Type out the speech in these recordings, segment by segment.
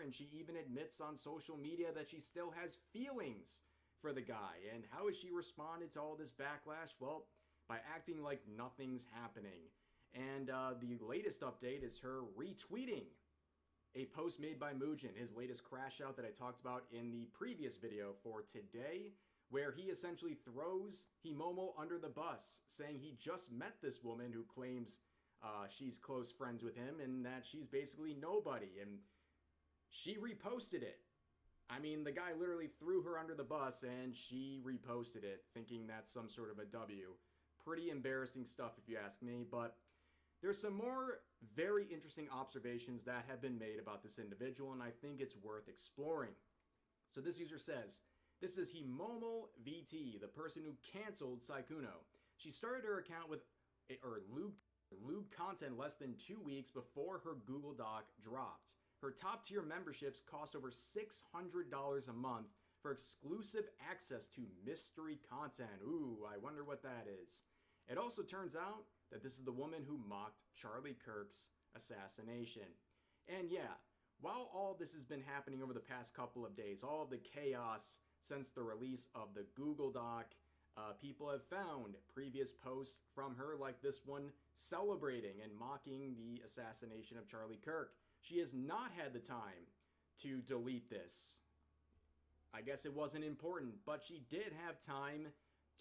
and she even admits on social media that she still has feelings for the guy. And how has she responded to all this backlash? Well, by acting like nothing's happening. And the latest update is her retweeting a post made by Mugen, his latest crash out that I talked about in the previous video for today, where he essentially throws Himomo under the bus, saying he just met this woman who claims she's close friends with him and that she's basically nobody, and she reposted it. I mean, the guy literally threw her under the bus and she reposted it, thinking that's some sort of a W. Pretty embarrassing stuff if you ask me, but there's some more very interesting observations that have been made about this individual, and I think it's worth exploring. So this user says, this is Himomo VT, the person who canceled Saikuno. She started her account with lewd content less than 2 weeks before her Google Doc dropped. Her top tier memberships cost over $600 a month for exclusive access to mystery content. Ooh, I wonder what that is. It also turns out that this is the woman who mocked Charlie Kirk's assassination. And yeah, while all this has been happening over the past couple of days, all of the chaos since the release of the Google Doc, people have found previous posts from her like this one celebrating and mocking the assassination of Charlie Kirk. She has not had the time to delete this. I guess it wasn't important, but she did have time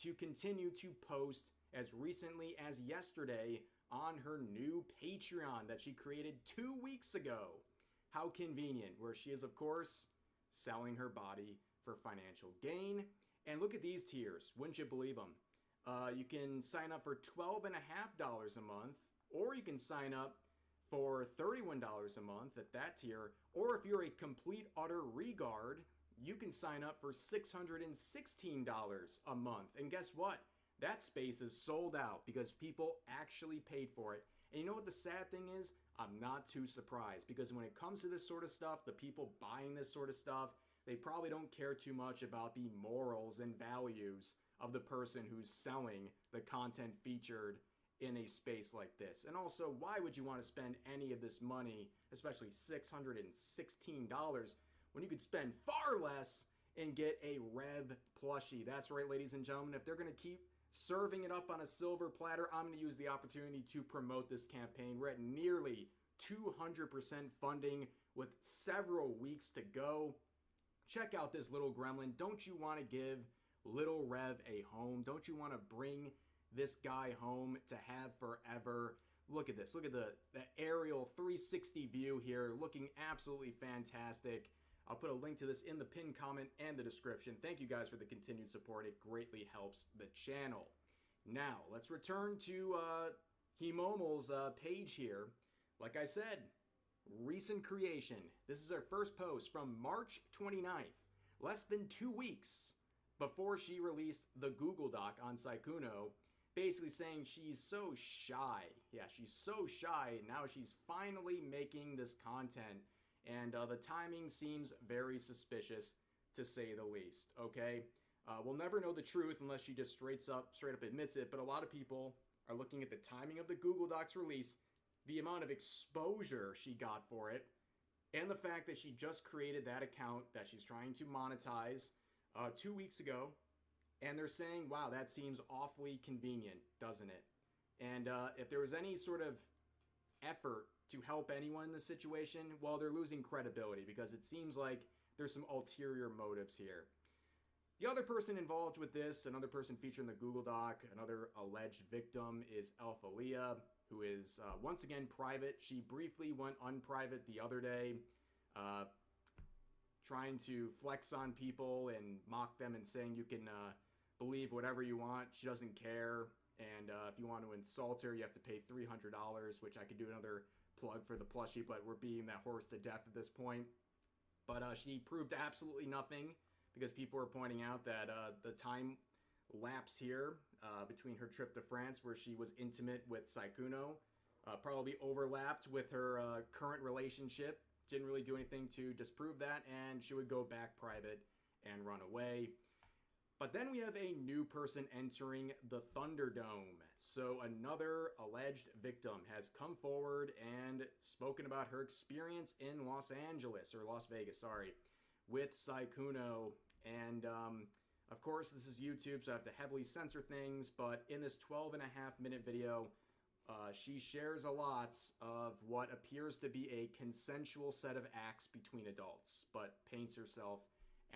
to continue to post as recently as yesterday on her new Patreon that she created 2 weeks ago. How convenient, where she is, of course, selling her body for financial gain. And look at these tiers. Wouldn't you believe them? You can sign up for $12.50 a month, or you can sign up for $31 a month at that tier. Or if you're a complete utter regard, you can sign up for $616 a month. And guess what? That space is sold out because people actually paid for it. And you know what the sad thing is? I'm not too surprised, because when it comes to this sort of stuff, the people buying this sort of stuff, they probably don't care too much about the morals and values of the person who's selling the content featured in a space like this. And also, why would you want to spend any of this money, especially $616, when you could spend far less and get a Rev plushie? That's right, ladies and gentlemen. If they're going to keep serving it up on a silver platter, I'm going to use the opportunity to promote this campaign. We're at nearly 200% funding with several weeks to go. Check out this little gremlin. Don't you want to give Little Rev a home? Don't you want to bring this guy home to have forever? Look at this. Look at the aerial 360 view here, looking absolutely fantastic. I'll put a link to this in the pinned comment and the description. Thank you guys for the continued support. It greatly helps the channel. Now, let's return to Himomo's page here. Like I said, recent creation. This is her first post from March 29th, less than 2 weeks before she released the Google Doc on Saikuno, basically saying she's so shy. Yeah, she's so shy, and now she's finally making this content. And the timing seems very suspicious, to say the least, okay? We'll never know the truth unless she just straight up admits it, but a lot of people are looking at the timing of the Google Docs release, the amount of exposure she got for it, and the fact that she just created that account that she's trying to monetize 2 weeks ago, and they're saying, wow, that seems awfully convenient, doesn't it? And if there was any sort of effort to help anyone in this situation, well, they're losing credibility because it seems like there's some ulterior motives here. The other person involved with this, another person featured in the Google Doc, another alleged victim, is Alphalia, who is once again private. She briefly went unprivate the other day, trying to flex on people and mock them and saying you can believe whatever you want. She doesn't care. And if you want to insult her, you have to pay $300, which I could do another plug for the plushie, but we're beating that horse to death at this point. But she proved absolutely nothing, because people are pointing out that the time lapse here between her trip to France, where she was intimate with Saikuno, probably overlapped with her current relationship. Didn't really do anything to disprove that, and she would go back private and run away. But then we have a new person entering the Thunderdome. So another alleged victim has come forward and spoken about her experience in Los Angeles, or Las Vegas, sorry, with Saikuno. And of course, this is YouTube, so I have to heavily censor things. But in this 12.5-minute video, she shares a lot of what appears to be a consensual set of acts between adults, but paints herself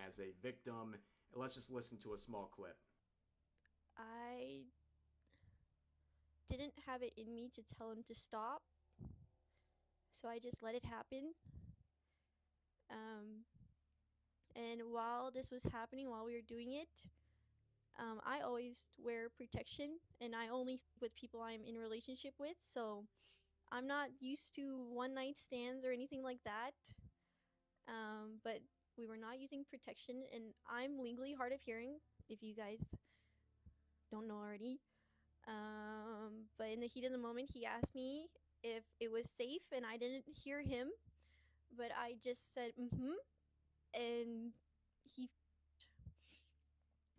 as a victim. Let's just listen to a small clip. I didn't have it in me to tell him to stop, so I just let it happen. And while this was happening, while we were doing it, I always wear protection, and I only sleep with people I'm in a relationship with, so I'm not used to one night stands or anything like that. But we were not using protection, and I'm legally hard of hearing, if you guys don't know already. But in the heat of the moment, he asked me if it was safe, and I didn't hear him, but I just said, and he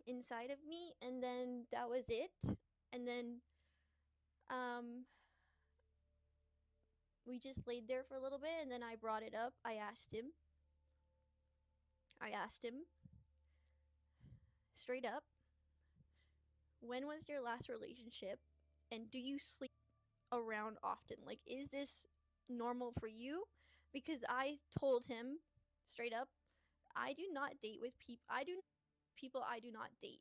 inside of me, and then that was it. And then um, we just laid there for a little bit, and then I brought it up. I asked him straight up, when was your last relationship, and do you sleep around often? Like, is this normal for you? Because I told him straight up, I do not date with people. I do not date.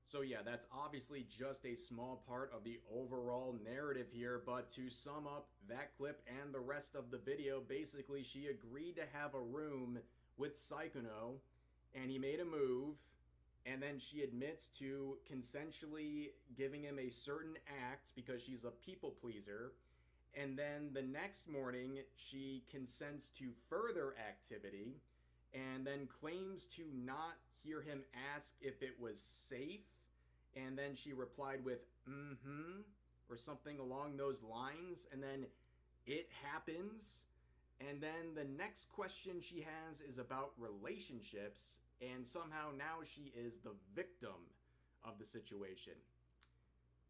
So yeah, that's obviously just a small part of the overall narrative here, but to sum up that clip and the rest of the video, basically she agreed to have a room with Saikuno, and he made a move, and then she admits to consensually giving him a certain act because she's a people pleaser, and then the next morning she consents to further activity, and then claims to not hear him ask if it was safe, and then she replied with or something along those lines, and then it happens, and then the next question she has is about relationships, and somehow now she is the victim of the situation.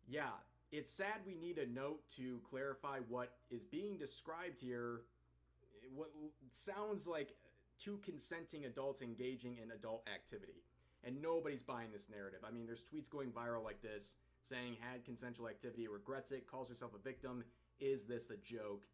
Yeah, it's sad we need a note to clarify what is being described here. What sounds like two consenting adults engaging in adult activity. And nobody's buying this narrative. I mean, there's tweets going viral like this saying had consensual activity, regrets it, calls herself a victim. Is this a joke?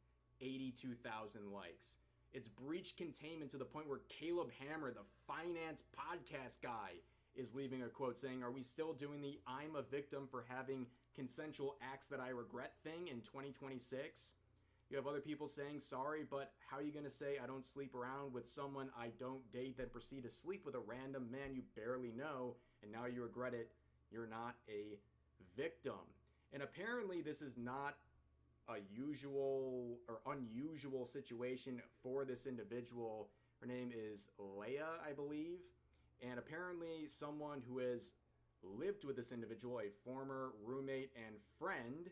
82,000 likes. It's breached containment to the point where Caleb Hammer, the finance podcast guy, is leaving a quote saying, are we still doing the I'm a victim for having consensual acts that I regret thing in 2026? You have other people saying, sorry, but how are you going to say I don't sleep around with someone I don't date, then proceed to sleep with a random man you barely know, and now you regret it? You're not a victim. And apparently this is not a usual or unusual situation for this individual. Her name is Leia, I believe. And apparently someone who has lived with this individual, a former roommate and friend,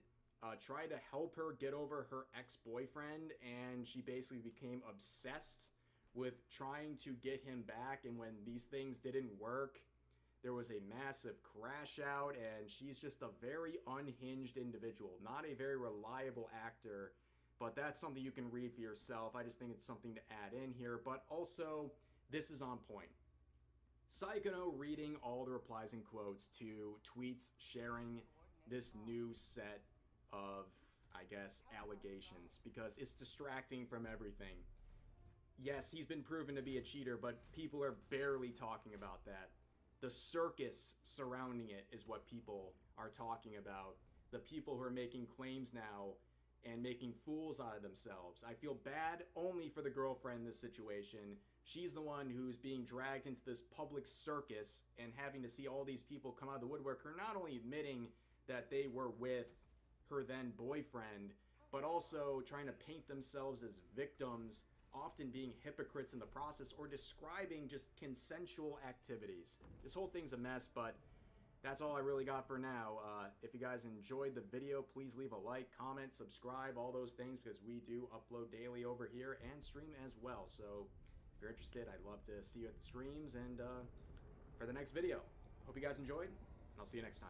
tried to help her get over her ex-boyfriend, and she basically became obsessed with trying to get him back, and when these things didn't work, there was a massive crash out, and she's just a very unhinged individual, not a very reliable actor, but that's something you can read for yourself. I just think it's something to add in here, but also, this is on point. Saikuno reading all the replies and quotes to tweets sharing this new set of, I guess, allegations, because it's distracting from everything. Yes, he's been proven to be a cheater, but people are barely talking about that. The circus surrounding it is what people are talking about. The people who are making claims now and making fools out of themselves. I feel bad only for the girlfriend in this situation. She's the one who's being dragged into this public circus and having to see all these people come out of the woodwork who are not only admitting that they were with her then boyfriend, but also trying to paint themselves as victims, often being hypocrites in the process, or describing just consensual activities. This whole thing's a mess, but that's all I really got for now. If you guys enjoyed the video, please leave a like, comment, subscribe, all those things, because we do upload daily over here and stream as well. So if you're interested, I'd love to see you at the streams and for the next video. Hope you guys enjoyed, and I'll see you next time.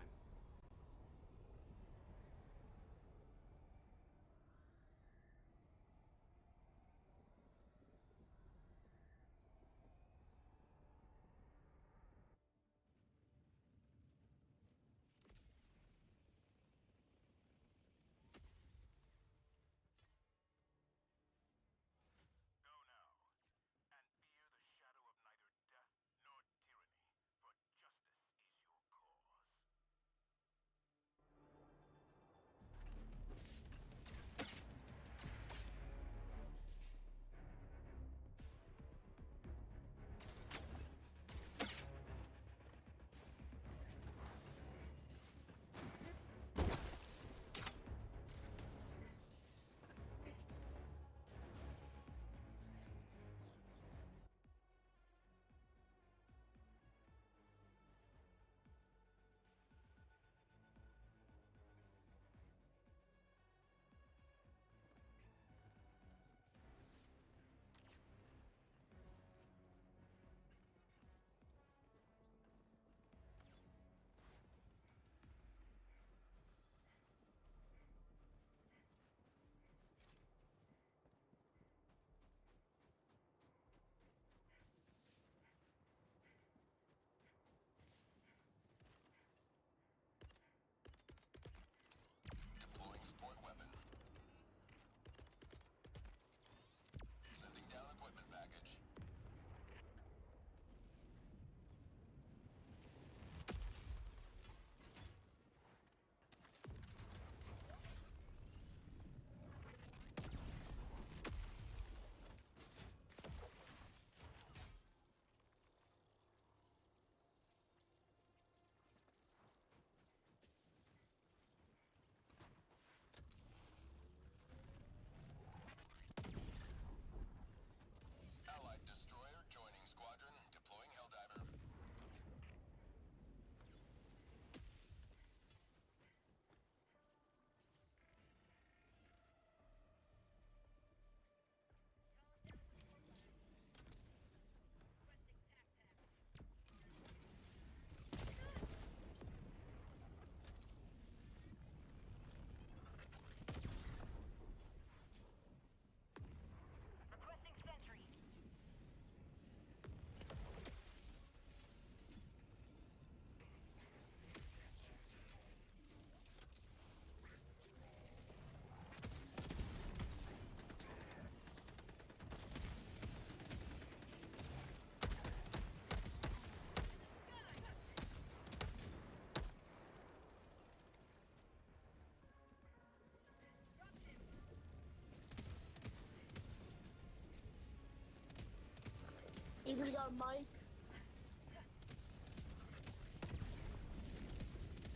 Even got Mike.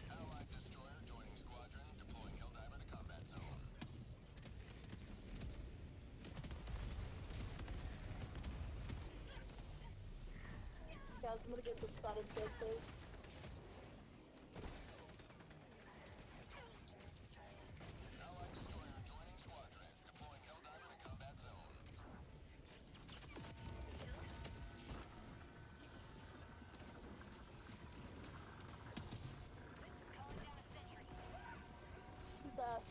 Allied destroyer joining squadron, deploying Helldiver to combat zone. Guys, I'm gonna get the sudden kill, please. Allied destroyer joining squadron, deploying Helldiver to combat zone. Who's that?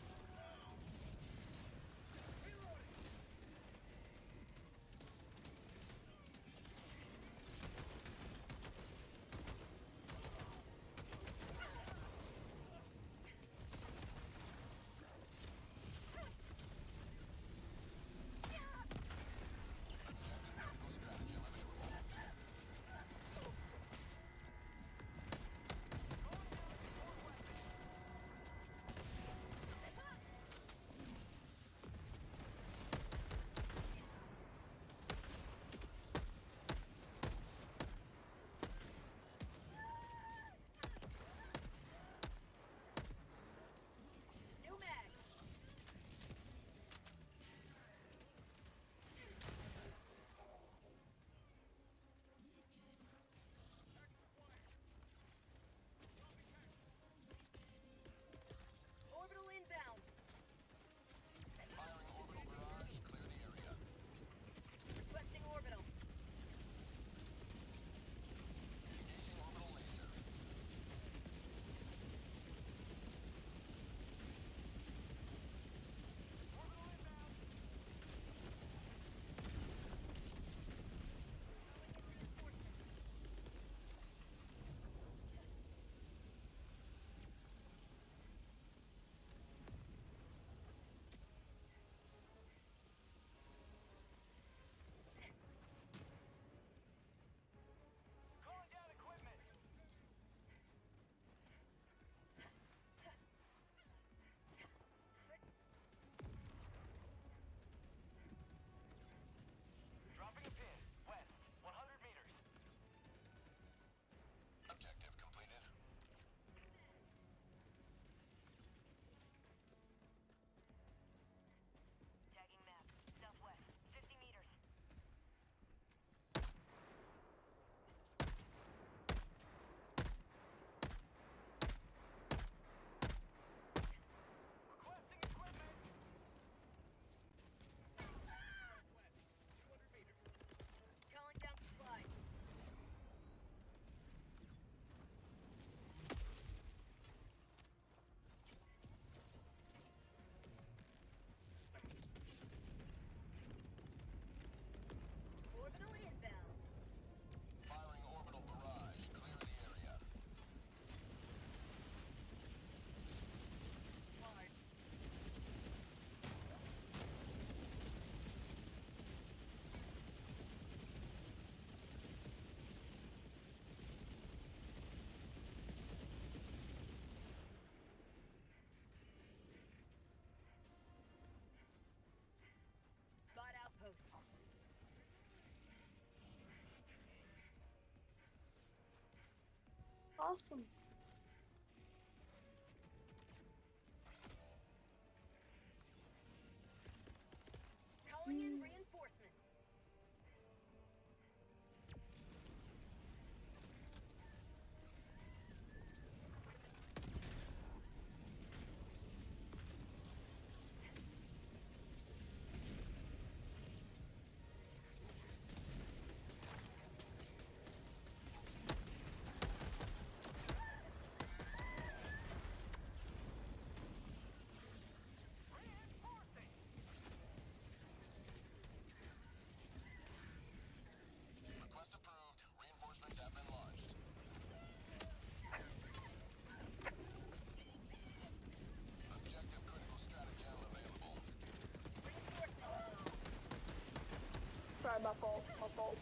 awesome. Calling in reinforcements. Request approved. Reinforcements have been launched. Objective critical stratagem available. Sorry, my fault. My fault.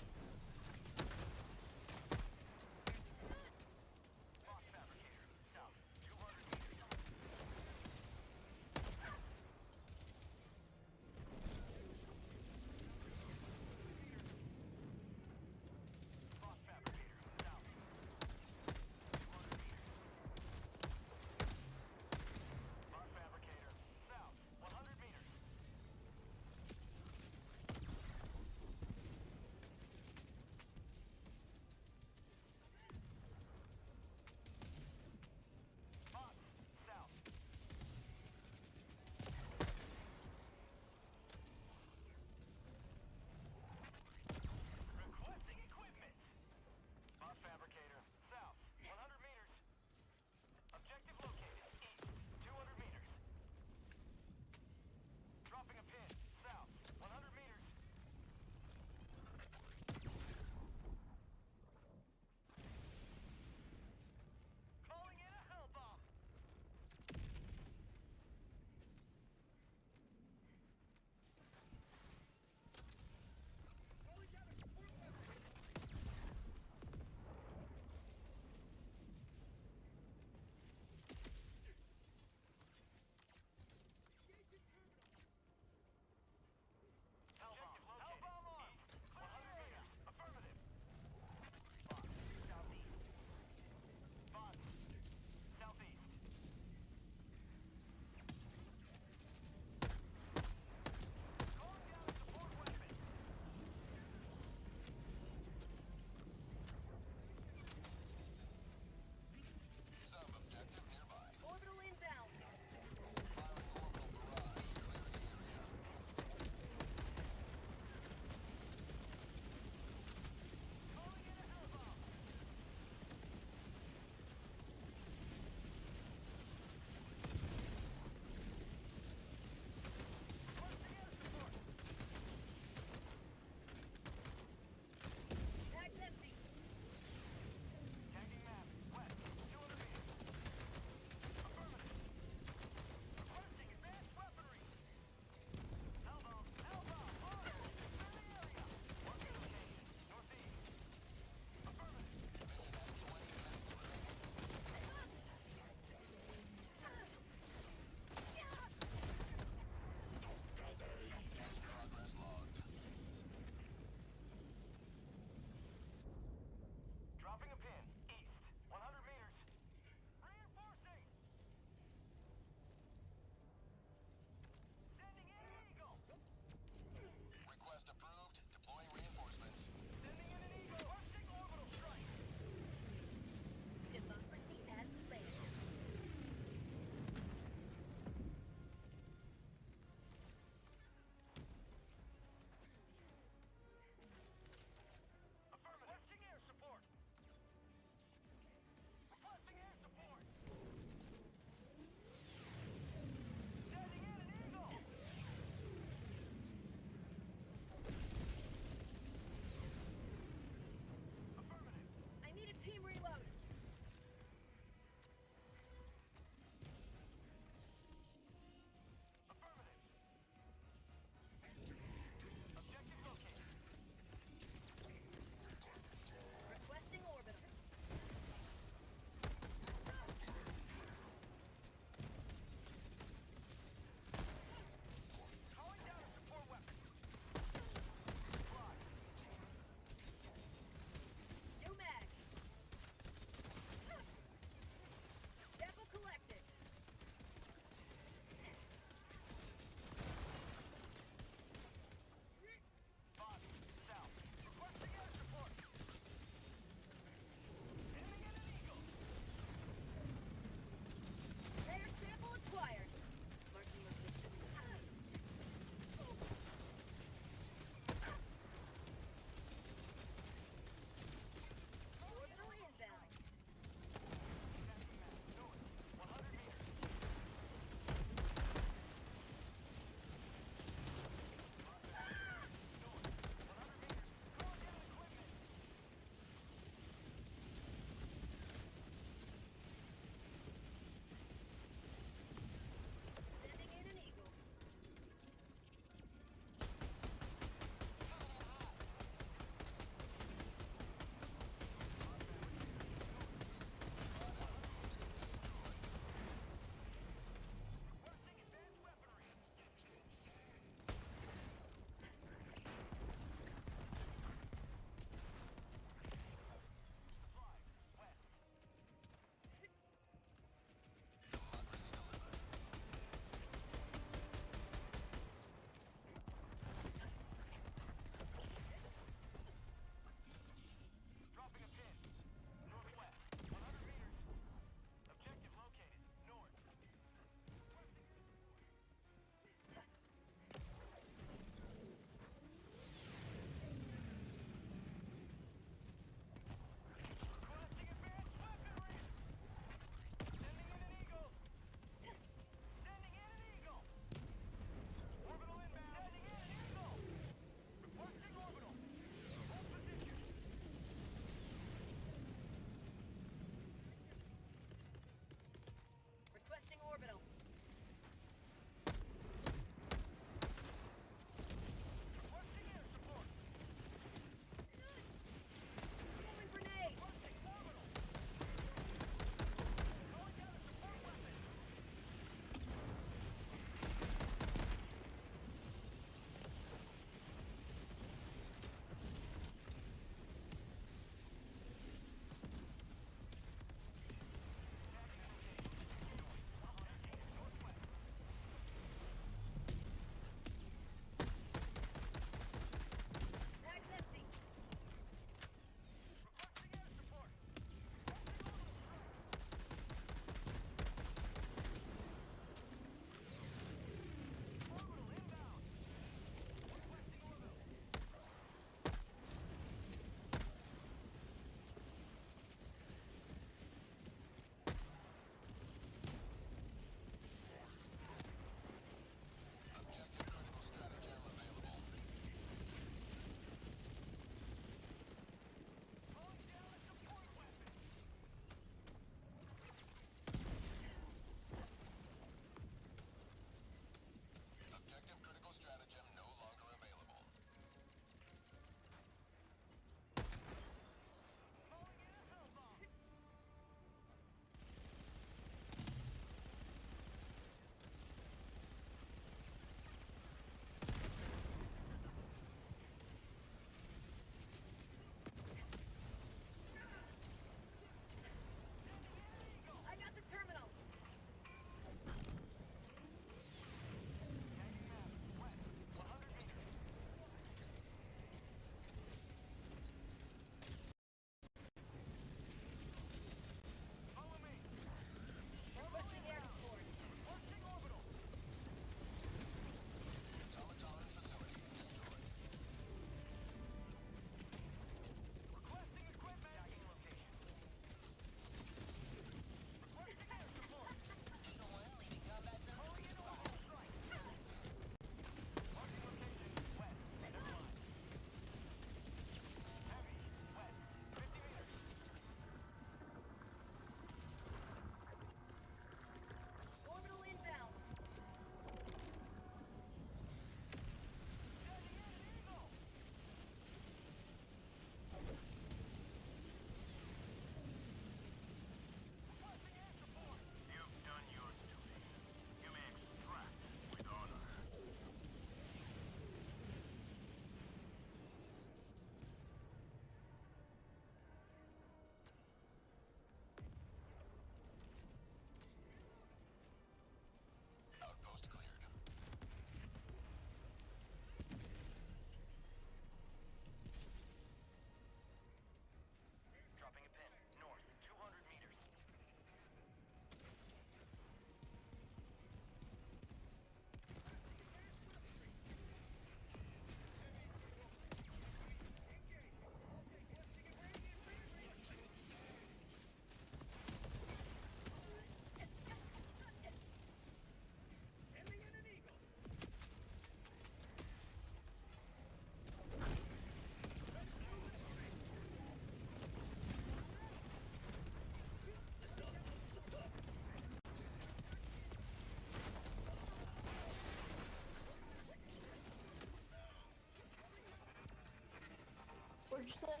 you say?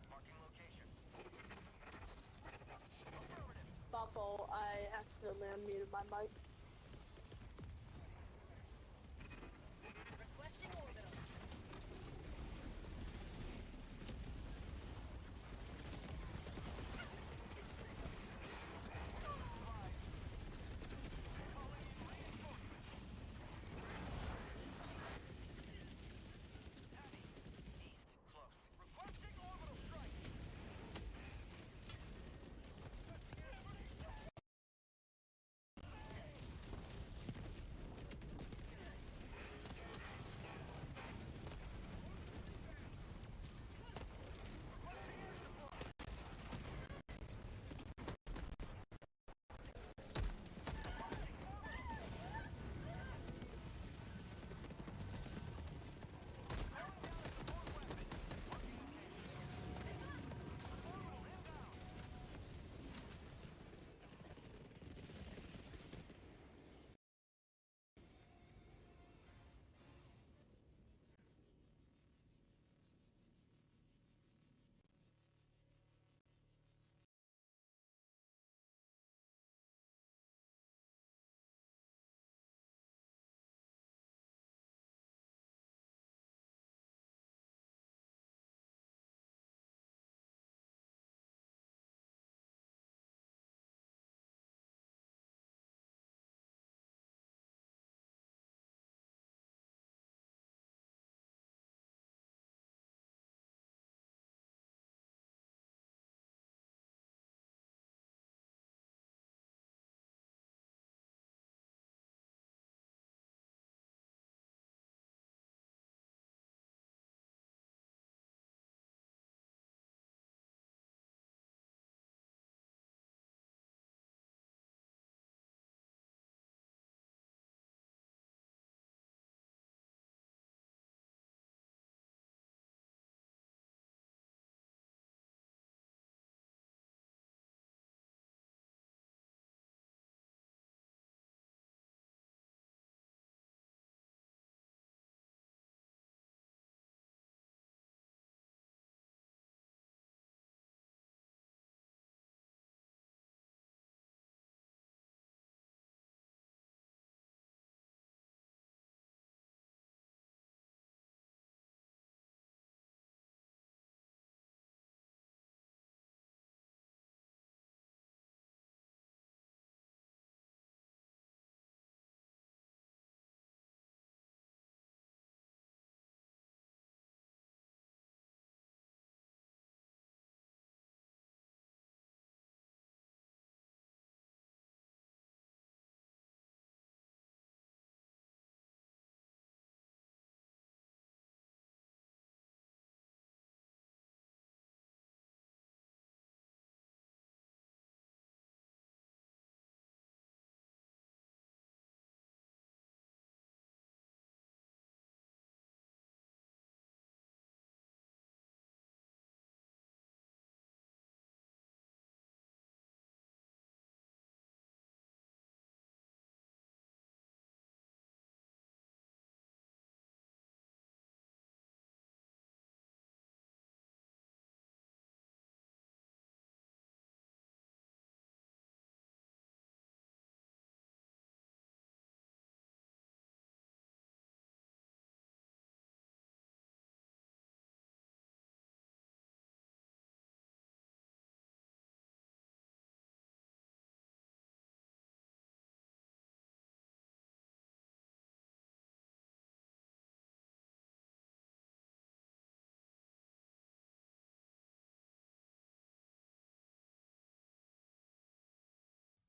Marking location. My fault. I accidentally unmuted my mic. Requesting orbital. East, close. Requesting orbital strike.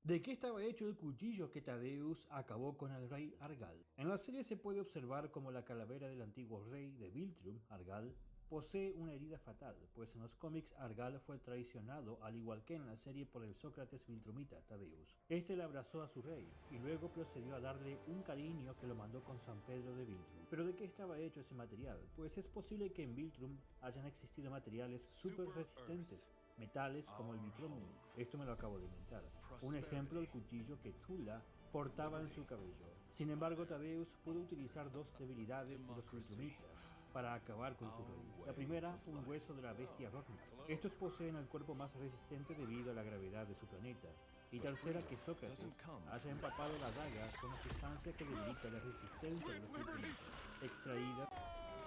¿De qué estaba hecho el cuchillo que Tadeus acabó con el rey Argal? En la serie se puede observar como la calavera del antiguo rey de Viltrum, Argal, posee una herida fatal, pues en los cómics Argal fue traicionado al igual que en la serie por el Sócrates viltrumita Tadeus. Este le abrazó a su rey y luego procedió a darle un cariño que lo mandó con San Pedro de Viltrum. ¿Pero de qué estaba hecho ese material? Pues es posible que en Viltrum hayan existido materiales súper resistentes, metales como el vitrumio. Esto me lo acabo de inventar. Un ejemplo, el cuchillo que Tula portaba en su cabello. Sin embargo, Thaddeus pudo utilizar dos debilidades de los ultramitas para acabar con su rey. La primera, un hueso de la bestia Rockman. Estos poseen el cuerpo más resistente debido a la gravedad de su planeta. Y tercera, que Sócrates haya empapado la daga con una sustancia que debilita la resistencia de los ultramitas, extraída.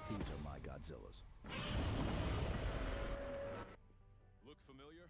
These are my Godzillas. Look familiar?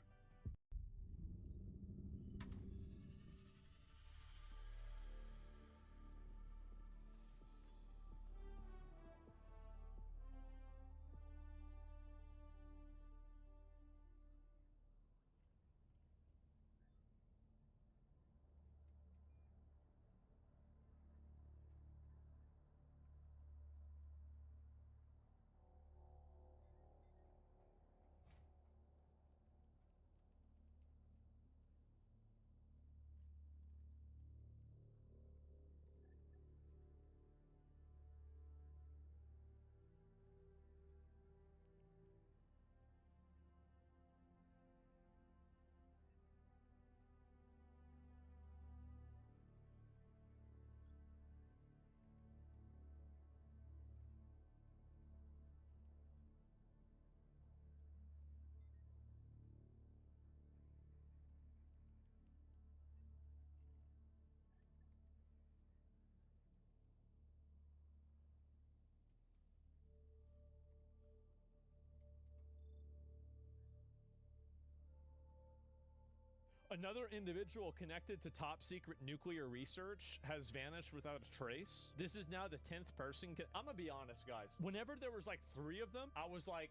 Another individual connected to top secret nuclear research has vanished without a trace. This is now the 10th person. I'm gonna be honest, guys. Whenever there was like 3 of them, I was like,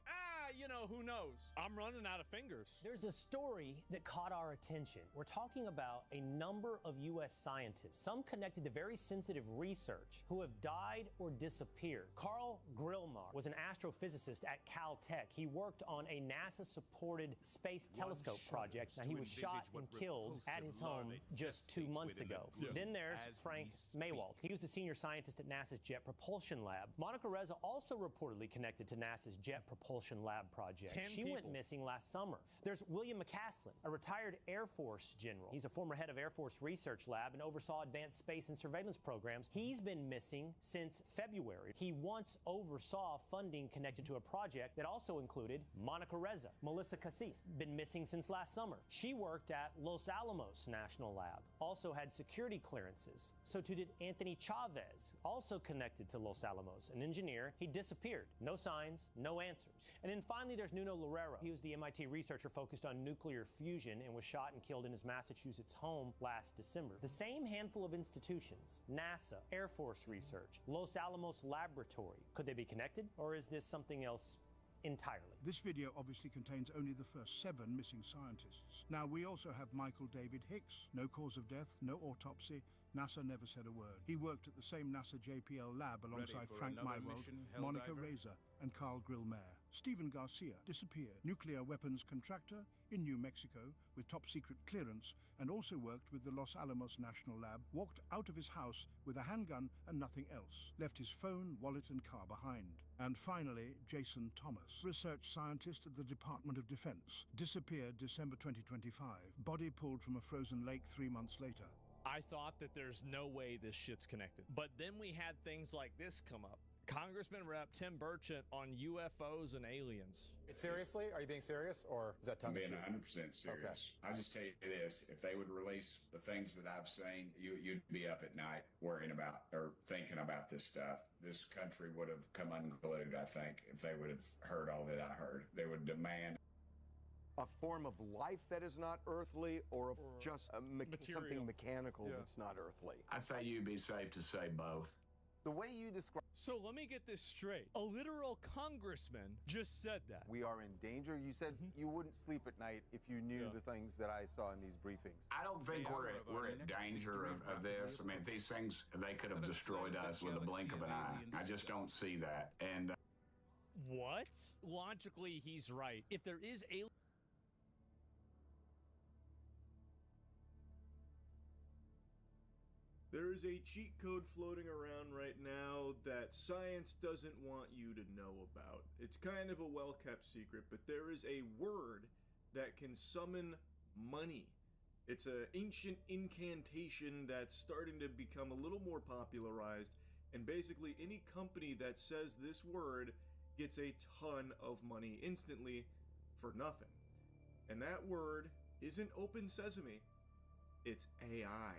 who knows? I'm running out of fingers. There's a story that caught our attention. We're talking about a number of U.S. scientists, some connected to very sensitive research, who have died or disappeared. Carl Grillmar was an astrophysicist at Caltech. He worked on a NASA-supported space telescope project. Now, he was shot and killed at his home just 2 months ago. Then there's Frank Maywald. He was a senior scientist at NASA's Jet Propulsion Lab. Monica Reza also reportedly connected to NASA's Jet Propulsion Lab project. She went missing last summer. There's William McCaslin, a retired Air Force general. He's a former head of Air Force Research Lab and oversaw advanced space and surveillance programs. He's been missing since February. He once oversaw funding connected to a project that also included Monica Reza. Melissa Cassis, been missing since last summer. She worked at Los Alamos National Lab, also had security clearances. So too did Anthony Chavez, also connected to Los Alamos, an engineer. He disappeared. No signs, no answers. And then finally, there's Nuno Loureiro. He was the MIT researcher focused on nuclear fusion and was shot and killed in his Massachusetts home last December. The same handful of institutions, NASA, Air Force Research, Los Alamos Laboratory, could they be connected, or is this something else entirely? This video obviously contains only the first 7 missing scientists. Now, we also have Michael David Hicks. No cause of death, no autopsy. NASA never said a word. He worked at the same NASA JPL lab alongside Frank Maywald, Monica Reza, and Carl Grillmar. Stephen Garcia disappeared. Nuclear weapons contractor in New Mexico with top secret clearance, and also worked with the Los Alamos National Lab, walked out of his house with a handgun and nothing else, left his phone, wallet and car behind. And finally, Jason Thomas, research scientist at the Department of Defense, disappeared December 2025, body pulled from a frozen lake 3 months later. I thought that there's no way this shit's connected. But then we had things like this come up. Congressman Rep. Tim Burchett on UFOs and aliens. Seriously? Are you being serious, or is that tongue in cheek? I'm being 100% serious. Okay. I'll just tell you this. If they would release the things that I've seen, you'd be up at night worrying about or thinking about this stuff. This country would have come unglued, I think, if they would have heard all that I heard. They would demand a form of life that is not earthly, or just something mechanical that's not earthly. I'd say you'd be safe to say both. The way you describe... So let me get this straight. A literal congressman just said that. We are in danger. You said you wouldn't sleep at night if you knew the things that I saw in these briefings. I don't think we're at danger of this. I mean, these things, they could have destroyed us with a blink of an eye. I just don't see that. And what? Logically, he's right. If there is alien... There is a cheat code floating around right now that science doesn't want you to know about. It's kind of a well-kept secret, but there is a word that can summon money It's an ancient incantation that's starting to become a little more popularized, and basically any company that says this word gets a ton of money instantly for nothing. And that word isn't open sesame, it's AI.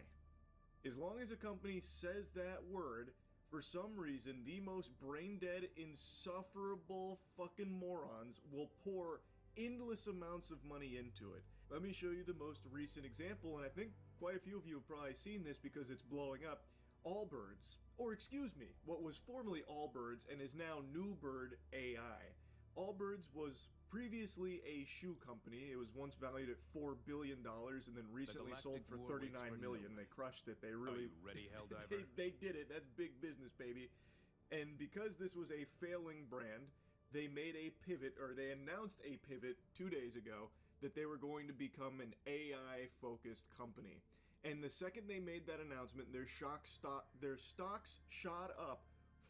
As long as a company says that word, for some reason, the most brain-dead, insufferable fucking morons will pour endless amounts of money into it. Let me show you the most recent example, and I think quite a few of you have probably seen this because it's blowing up. Allbirds, or excuse me, what was formerly Allbirds and is now Newbird AI. Allbirds was previously a shoe company. It was once valued at $4 billion and then recently sold for $39 million. They crushed it. They really... Are you ready, Helldiver? they did it. That's big business, baby. And because this was a failing brand, they made a pivot, or they announced a pivot 2 days ago that they were going to become an AI-focused company. And the second they made that announcement, their stocks shot up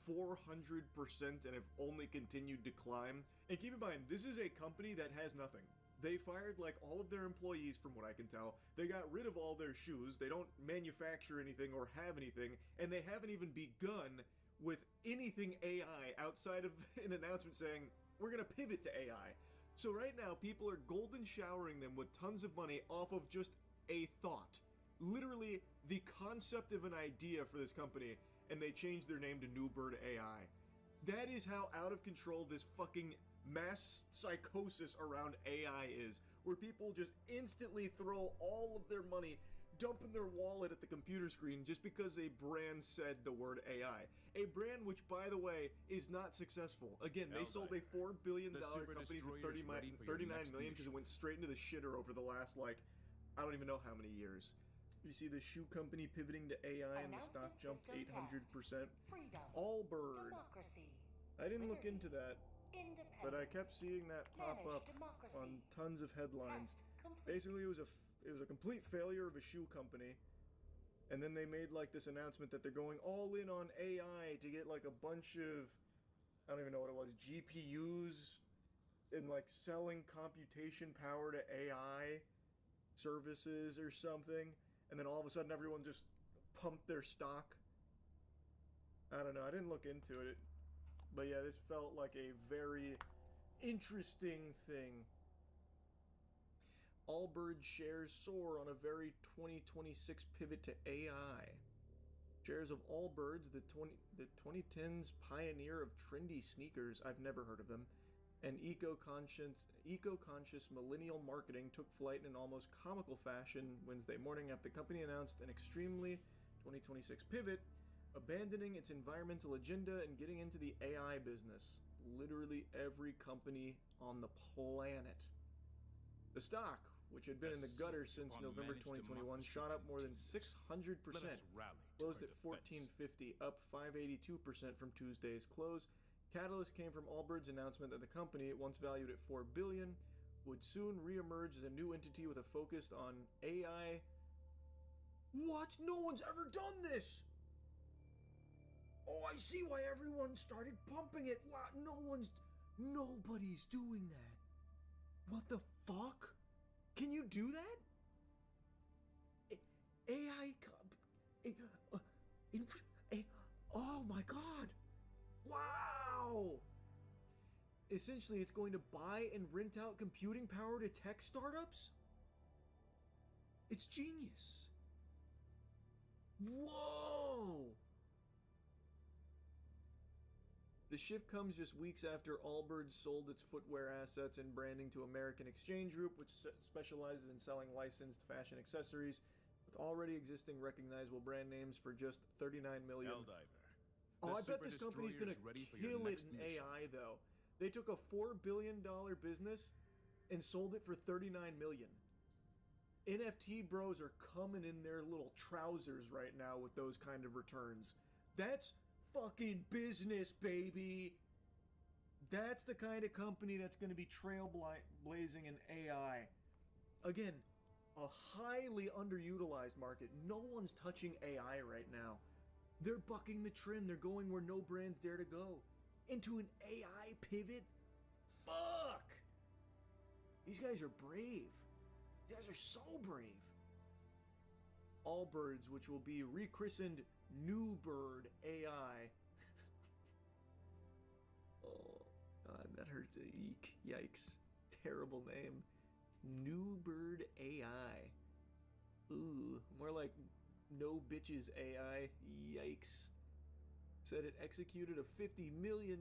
400% and have only continued to climb. And keep in mind, this is a company that has nothing. They fired like all of their employees, from what I can tell. They got rid of all their shoes. They don't manufacture anything or have anything. And they haven't even begun with anything AI outside of an announcement saying, we're going to pivot to AI. So right now, people are golden showering them with tons of money off of just a thought. Literally, the concept of an idea for this company, and they changed their name to Newbird AI. That is how out of control this fucking mass psychosis around AI is, where people just instantly throw all of their money, dump in their wallet at the computer screen just because a brand said the word AI. A brand which, by the way, is not successful. Again, they sold a $4 billion company for $39 million because it went straight into the shitter over the last, like, I don't even know how many years. You see the shoe company pivoting to AI and the stock jumped 800%. Allbird. I didn't look into that, but I kept seeing that pop up on tons of headlines. Basically, it was a complete failure of a shoe company, and then they made like this announcement that they're going all in on AI to get like a bunch of, I don't even know what it was, GPUs, and like selling computation power to AI services or something. And then all of a sudden everyone just pumped their stock. I don't know, I didn't look into it. But yeah, this felt like a very interesting thing. Allbirds shares soar on a very 2026 pivot to AI. Shares of Allbirds, the 2010s pioneer of trendy sneakers, I've never heard of them, and eco-conscious millennial marketing took flight in an almost comical fashion Wednesday morning after the company announced an extremely 2026 pivot, abandoning its environmental agenda and getting into the AI business. Literally every company on the planet. The stock, which had been in the gutter since November 2021, shot up more than 600%, closed at $14.50, up 582% from Tuesday's close. Catalyst came from Allbirds' announcement that the company, once valued at $4 billion, would soon re-emerge as a new entity with a focus on AI. What? No one's ever done this! Oh, I see why everyone started pumping it. Wow, nobody's doing that. What the fuck? Can you do that? Oh my god! Wow! Essentially, it's going to buy and rent out computing power to tech startups? It's genius. Whoa! The shift comes just weeks after Allbirds sold its footwear assets and branding to American Exchange Group, which specializes in selling licensed fashion accessories with already existing recognizable brand names for just $39 million. Helldivers. Oh, I bet this company's gonna kill it in AI, though. They took a $4 billion business and sold it for $39 million. NFT bros are coming in their little trousers right now with those kind of returns. That's fucking business, baby. That's the kind of company that's going to be trailblazing in AI. Again, a highly underutilized market. No one's touching AI right now. They're bucking the trend. They're going where no brands dare to go. Into an AI pivot? Fuck! These guys are brave. These guys are so brave. Allbirds, which will be rechristened New Bird AI. Oh, God, that hurts. Eek. Yikes. Terrible name. New Bird AI. Ooh, more like No Bitches AI. Yikes. Said it executed a $50 million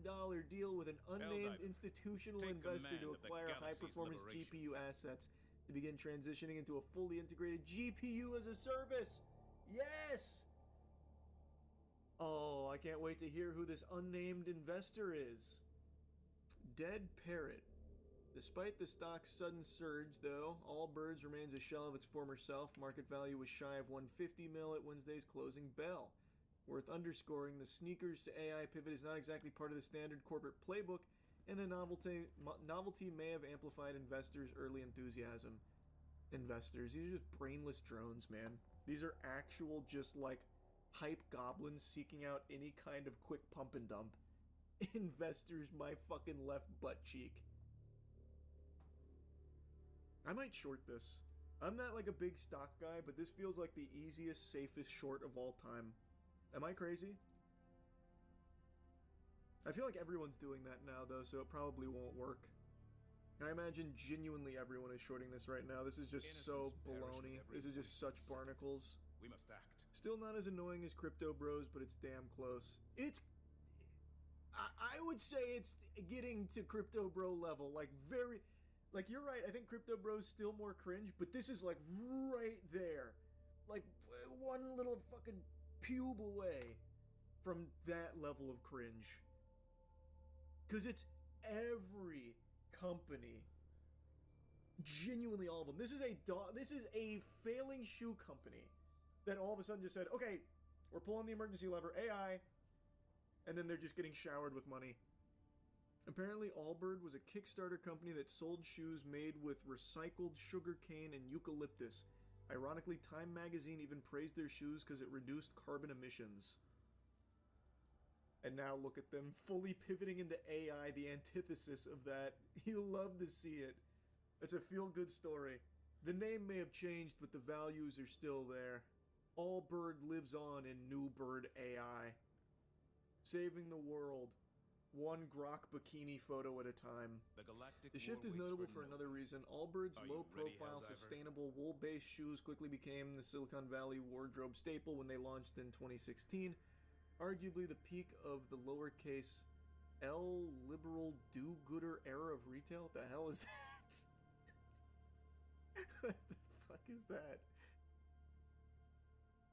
deal with an unnamed institutional investor to acquire high-performance GPU assets to begin transitioning into a fully integrated GPU as a service. Yes! Oh, I can't wait to hear who this unnamed investor is. Dead Parrot. Despite the stock's sudden surge, though, Allbirds remains a shell of its former self. Market value was shy of 150 mil at Wednesday's closing bell. Worth underscoring, the sneakers to AI pivot is not exactly part of the standard corporate playbook, and the novelty may have amplified investors' early enthusiasm. Investors, these are just brainless drones, man. These are actual, just like, hype goblins seeking out any kind of quick pump and dump. Investors, my fucking left butt cheek. I might short this. I'm not like a big stock guy, but this feels like the easiest, safest short of all time. Am I crazy? I feel like everyone's doing that now, though, so it probably won't work. I imagine genuinely everyone is shorting this right now. This is just so baloney. This is just such barnacles. We must act. Still not as annoying as Crypto Bros, but it's damn close. I would say it's getting to Crypto Bro level, like very... Like, you're right, I think Crypto Bro's still more cringe, but this is, like, right there. Like, one little fucking pube away from that level of cringe. Because it's every company. Genuinely all of them. This is a failing shoe company that all of a sudden just said, okay, we're pulling the emergency lever, AI, and then they're just getting showered with money. Apparently, Allbird was a Kickstarter company that sold shoes made with recycled sugarcane and eucalyptus. Ironically, Time magazine even praised their shoes because it reduced carbon emissions. And now look at them, fully pivoting into AI, the antithesis of that. You'll love to see it. It's a feel-good story. The name may have changed, but the values are still there. Allbird lives on in New Bird AI. Saving the world. One grok bikini photo at a time. The shift is notable for another reason. Allbird's low-profile, sustainable, wool-based shoes quickly became the Silicon Valley wardrobe staple when they launched in 2016. Arguably the peak of the lowercase L liberal do-gooder era of retail. What the hell is that? What the fuck is that?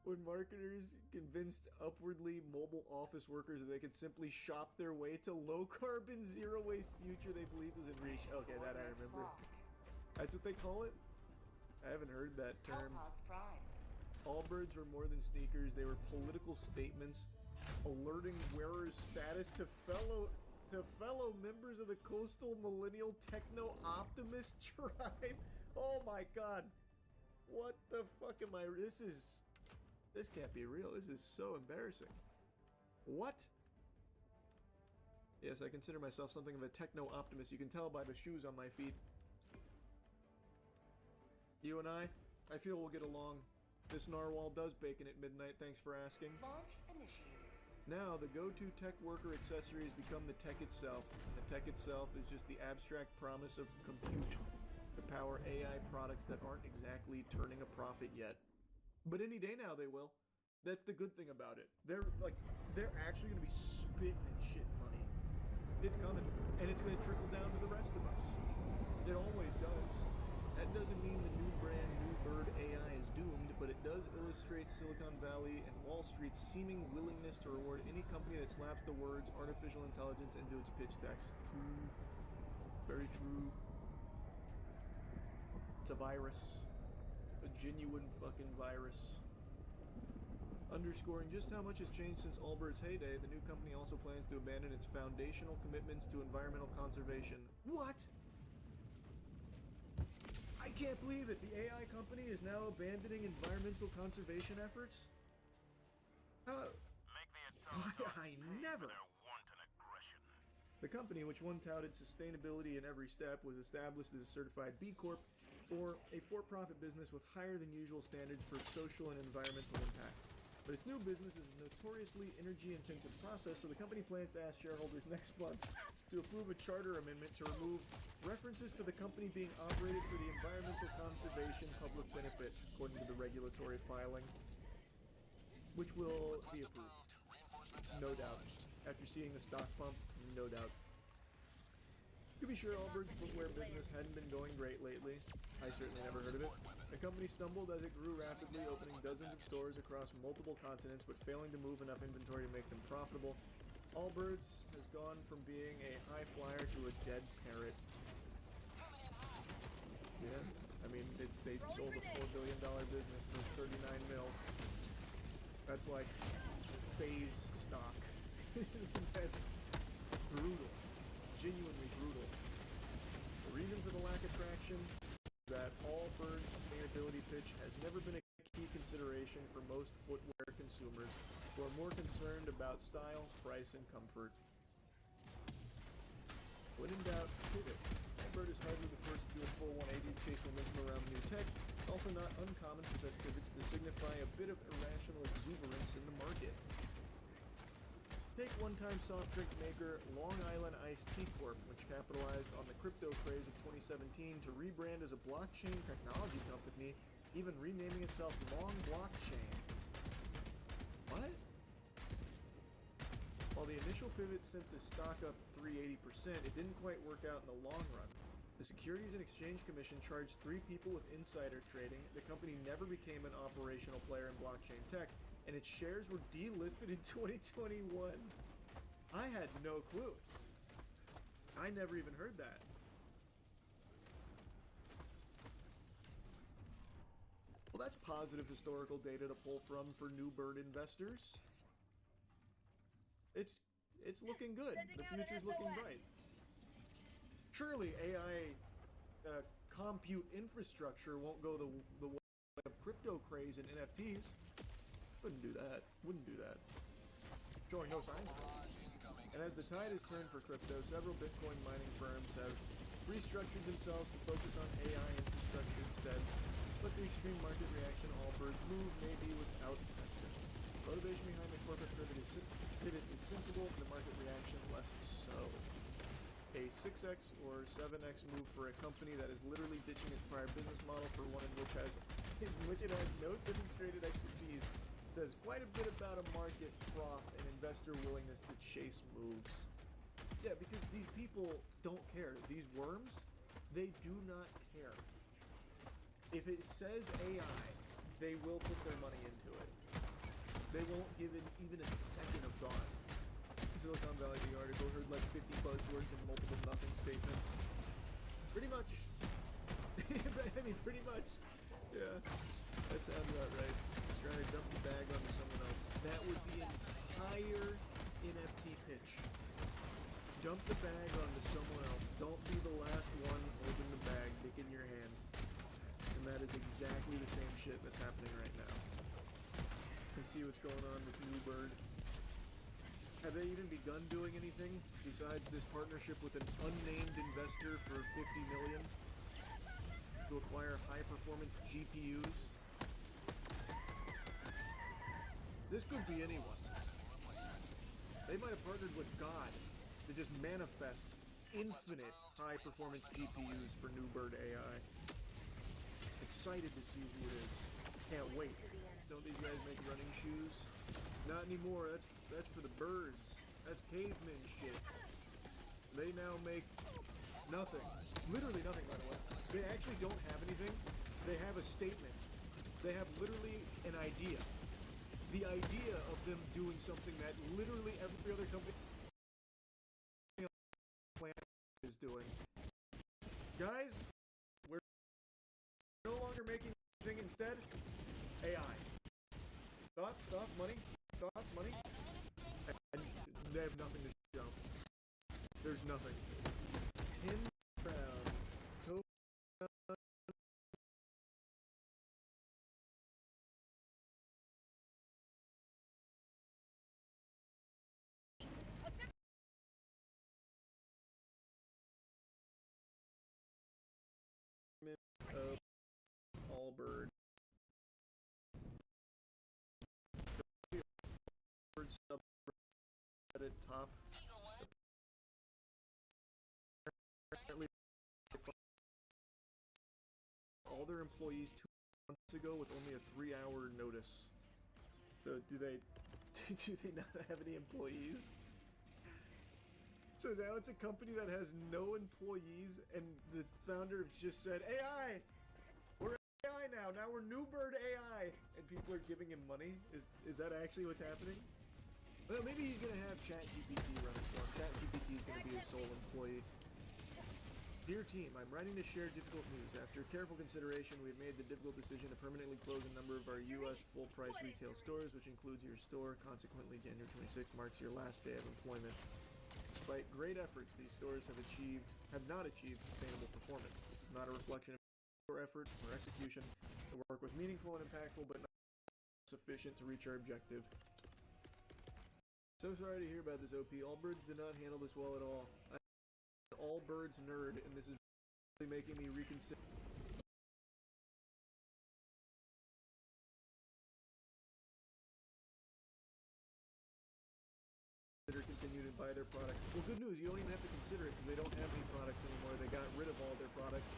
When marketers convinced upwardly mobile office workers that they could simply shop their way to low-carbon, zero-waste future they believed was in reach. Okay, that I remember. That's what they call it? I haven't heard that term. Allbirds were more than sneakers. They were political statements, alerting wearers' status to fellow members of the coastal millennial techno-optimist tribe. Oh my god. What the fuck am I... This can't be real. This is so embarrassing. What? Yes, I consider myself something of a techno-optimist. You can tell by the shoes on my feet. You and I feel we'll get along. This narwhal does bacon at midnight, thanks for asking. Launch initiated. Now, the go-to tech worker accessory has become the tech itself. And the tech itself is just the abstract promise of compute to power AI products that aren't exactly turning a profit yet. But any day now they will. That's the good thing about it. They're actually gonna be spitting and shitting money. It's coming. And it's gonna trickle down to the rest of us. It always does. That doesn't mean the new brand, New Bird AI is doomed, but it does illustrate Silicon Valley and Wall Street's seeming willingness to reward any company that slaps the words artificial intelligence into its pitch decks. True. Very true. It's a virus. A genuine fucking virus. Underscoring just how much has changed since Allbird's heyday, the new company also plans to abandon its foundational commitments to environmental conservation. What? I can't believe it. The AI company is now abandoning environmental conservation efforts? I never. The company, which one touted sustainability in every step, was established as a certified B Corp, or a for-profit business with higher than usual standards for social and environmental impact. But its new business is a notoriously energy-intensive process, so the company plans to ask shareholders next month to approve a charter amendment to remove references to the company being operated for the environmental conservation public benefit, according to the regulatory filing, which will be approved. No doubt. After seeing the stock pump, no doubt. To be sure, Allbirds' footwear business hadn't been going great lately. I certainly never heard of it. The company stumbled as it grew rapidly, opening dozens of stores across multiple continents, but failing to move enough inventory to make them profitable. Allbirds has gone from being a high flyer to a dead parrot. Yeah, I mean, they sold a $4 billion business for 39 mil. That's like phase stock. That's brutal. Genuinely brutal. The reason for the lack of traction is that Allbirds' sustainability pitch has never been a key consideration for most footwear consumers who are more concerned about style, price, and comfort. When in doubt, pivot. Allbird is hardly the first to do a full 180 to chase momentum around new tech. Also not uncommon for such pivots to signify a bit of irrational exuberance in the market. Take one-time soft drink maker Long Island Iced Tea Corp, which capitalized on the crypto craze of 2017 to rebrand as a blockchain technology company, even renaming itself Long Blockchain. What? While the initial pivot sent the stock up 380%, it didn't quite work out in the long run. The Securities and Exchange Commission charged 3 people with insider trading. The company never became an operational player in blockchain tech, and its shares were delisted in 2021. I had no clue. I never even heard that. Well, that's positive historical data to pull from for new bird investors. It's looking good. The future's looking bright. Surely AI compute infrastructure won't go the way of crypto craze and NFTs. Wouldn't do that. Wouldn't do that. Showing no signs of it. And as the tide has turned for crypto, several Bitcoin mining firms have restructured themselves to focus on AI infrastructure instead. But the extreme market reaction Allbirds move may be without precedent. Motivation behind the corporate pivot is sensible, the market reaction less so. A 6x or 7x move for a company that is literally ditching its prior business model for one in which it has no demonstrated expertise says quite a bit about a market froth and investor willingness to chase moves. Yeah, because these people don't care. These worms, they do not care. If it says AI, they will put their money into it. They won't give it even a second of thought. Silicon Valley, the article, heard like 50 buzzwords and multiple nothing statements. Pretty much. I mean, pretty much. Yeah, that sounds about right. Trying to dump the bag onto someone else. That was the entire NFT pitch. Dump the bag onto someone else. Don't be the last one holding the bag, dick in your hand. And that is exactly the same shit that's happening right now. You can see what's going on with New Bird. Have they even begun doing anything besides this partnership with an unnamed investor for $50 million to acquire high-performance GPUs? This could be anyone. They might have partnered with God to just manifest infinite high-performance GPUs for New Bird AI. Excited to see who it is. Can't wait. Don't these guys make running shoes? Not anymore. That's for the birds. That's caveman shit. They now make nothing. Literally nothing, by the way. They actually don't have anything. They have a statement. They have literally an idea. The idea of them doing something that literally every other company on the planet is doing. Guys, we're no longer making anything instead. AI. Thoughts, money, and they have nothing to show. There's nothing. 10 round Bird. Bird subreddit top. Apparently, all their employees 2 months ago with only a 3-hour notice. So do they not have any employees? So now it's a company that has no employees, and the founder just said, AI! We're AI now! Now we're New Bird AI! And people are giving him money? Is that actually what's happening? Well, maybe he's gonna have ChatGPT running for him. ChatGPT is gonna be his sole employee. Dear team, I'm writing to share difficult news. After careful consideration, we've made the difficult decision to permanently close a number of our U.S. full-price retail stores, which includes your store. Consequently, January 26th marks your last day of employment. Despite great efforts, these stores have not achieved sustainable performance. This is not a reflection of our effort or execution. The work was meaningful and impactful, but not sufficient to reach our objective. So sorry to hear about this, OP. Allbirds did not handle this well at all. I'm an Allbirds nerd, and this is really making me reconsider. Continue to buy their products. Well, good news, you don't even have to consider it because they don't have any products anymore. They got rid of all their products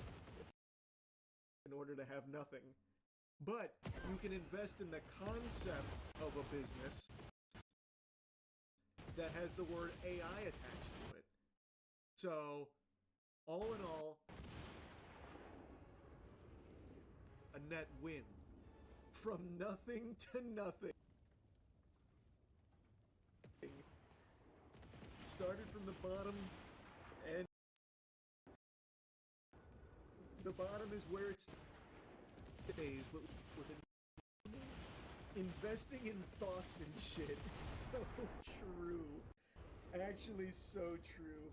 in order to have nothing. But you can invest in the concept of a business that has the word AI attached to it. So, all in all, a net win. From nothing to nothing. Started from the bottom, and the bottom is where it stays, but with investing in thoughts and shit. It's so true. Actually, so true.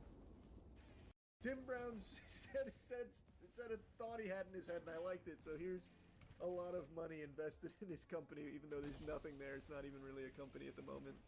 Tim Brown said a thought he had in his head, and I liked it. So here's a lot of money invested in his company, even though there's nothing there. It's not even really a company at the moment.